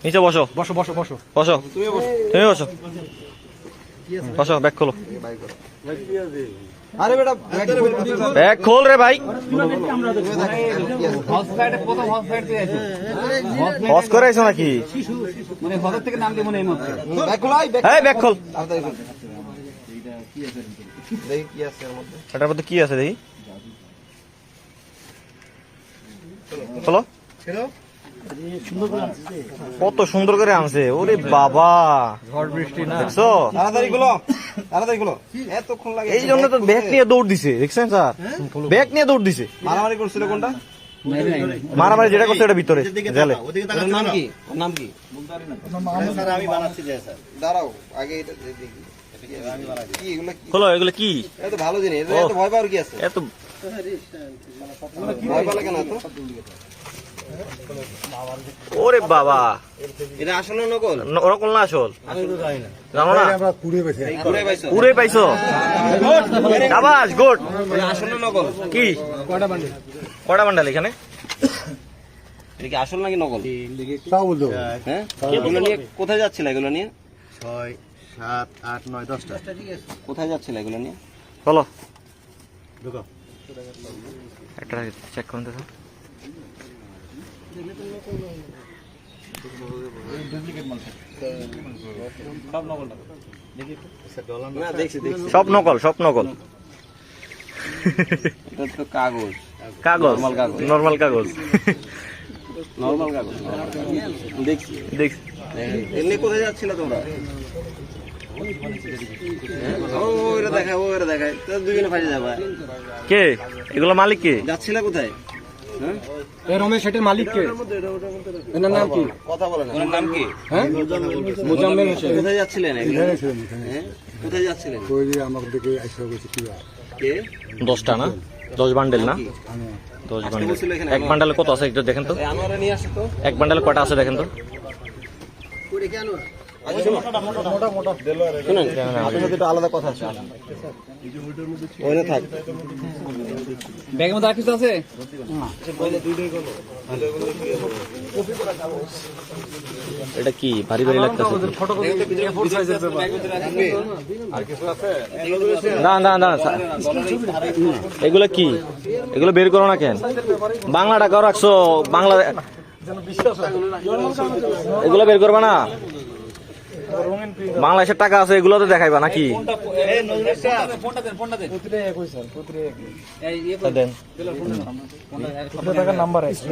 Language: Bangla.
নিচে বসো বসো বসো বসো বসো তুমি বসো বসো, ব্যাগ খোলো। আরে বেটা ব্যাগ খোল রে ভাই। হজ করে আইছো নাকি? এই ব্যাগ খোল। এটার মধ্যে কি আছে দেখি, খোলো। কত সুন্দর করে আনছে, ওরে বাবা। ঝড় বৃষ্টি না, দেখছো? তাড়াতাড়ি গুলো এতক্ষণ লাগে। এই জন্য তো ব্যাগ নিয়ে দৌড় দিছে, দেখছেন স্যার? ব্যাগ নিয়ে দৌড় দিছে। মারামারি করছিল কোনটা? মারামারি যেটা করছে এটা ভিতরে জেলে। নাম কি? নাম কি? স্যার আমি বানাচ্ছি স্যার। দাঁড়াও আগে এটা দেখি। কি এগুলো কি? খোলো, এগুলো কি? এটা তো ভালো জিনিস, এত ভয় পাওয়ার কি আছে? এত ভয় পাওয়া লাগে না তো? ওরে বাবা, এটা আসলে নকল? ওরকম না আসল, জানো না? পুরে পাইছো? আবাস গুড। এটা আসলে নকল? কি কটা বান্ডাল এখানে? এটা কি আসল নাকি নকল? হ্যাঁ, এগুলো নিয়ে কোথায় যাচ্ছিল? এগুলো নিয়ে 6, 7, 8, 9, 10টা। কোথায় যাচ্ছিল এগুলো নিয়ে? বলো, একটা চেক করুন তো স্যার। না দেখছি দেখছি, সব নকল, সব নকল। এটা তো কাগজ, কাগজ, নর্মাল কাগজ। নরমাল কাগজ দেখছি। দেখছি। এমনি কোথায় যাচ্ছিল তোমরা? ও এটা দেখায়, ও এটা দেখায়, তো দুজনে ফাঁসে যাবে। কে এগুলো, মালিক কে? যাচ্ছিল কোথায়? হ্যাঁ, এই রমেশ সেটের মালিক কে? এনার নাম কি? কথা বলেন, ওনার নাম কি? হ্যাঁ, মুজাম্মেল হোসেন। কোথায় যাচ্ছিলেন? হ্যাঁ, কোথায় যাচ্ছিলেন? কে? 10টা না, 10 বান্ডেল না? 10 আসতে বান্ডেল। বলছিল এখানে। এক বান্ডেলে কত আছে একটু দেখেন তো। এই আনোয়ারে নিয়ে আসো তো। এক বান্ডেলে কটা আছে দেখেন তো। শুনুন, আপনার সাথে একটু আলাদা কথা আছে। ওখানে থাক। ব্যাগের মধ্যে আর কিছু আছে? এটা কি ভারী ভারী লাগতেছে? না না না, এগুলো কি? এগুলো বের করো না কেন? বাংলা টাকাও রাখছো, বাংলা এগুলো বের করবা না? বাংলাদেশের টাকা আছে, এগুলো তো দেখাইবা নাকি? দেন। নাম্বার আছে।